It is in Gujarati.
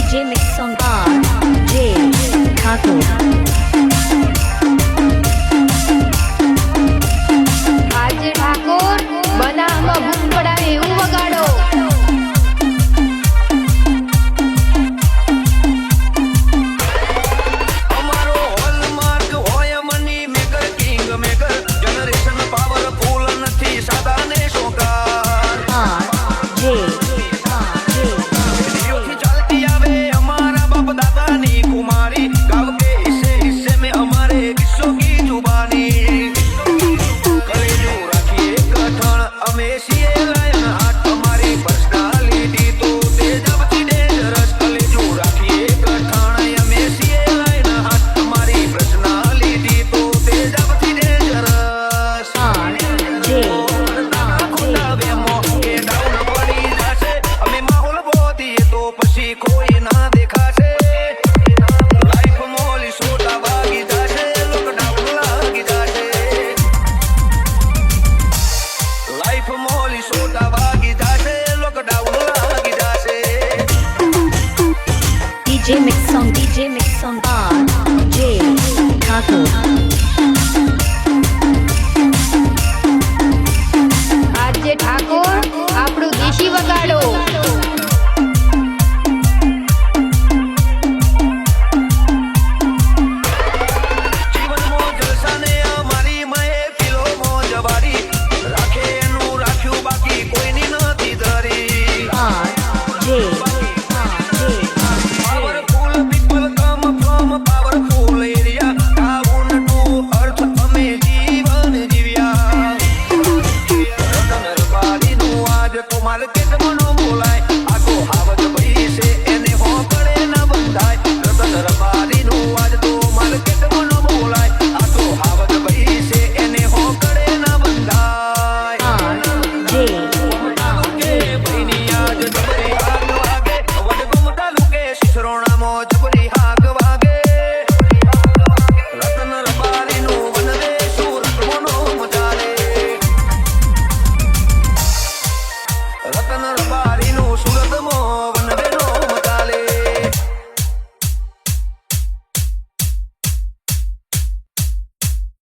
DJ Mix Song RJ Thakur RJ Thakor બનાવમાં ભૂખ પડાવે એવું વગાડો અમારો હોલમાર્ક હોય money maker king maker generation powerful નથી સાદા ને શોકાર RJ ચાલતી આવે અમારા બાપ દાદાની કુમારી ગાવ કે હિસ્સે में हमारे किस्सों की जुबानी कलेजू रखिए कठण અમે છીએ લાયન હાથ અમારી પર્સનાલિટી તો તેજબથી ડેન્જરસ કલેજુ રાખીએ કઠણ અમે છીએ લાયન હાથ અમારી પર્સનાલિટી તો તેજબથી ડેન્જરસ ખુદા વેમો કે ડાઉન પડી જશે અમે માહોલ બોધીએ તો પછી કોઈ ના દેખાશે લાઈફ મોલી સોટા વાગી જશે લોકડાઉન લાગી જશે લાઈફ મોલી સોટા વાગી જશે લોકડાઉન લાગી જશે DJ Mix Song RJ Thakur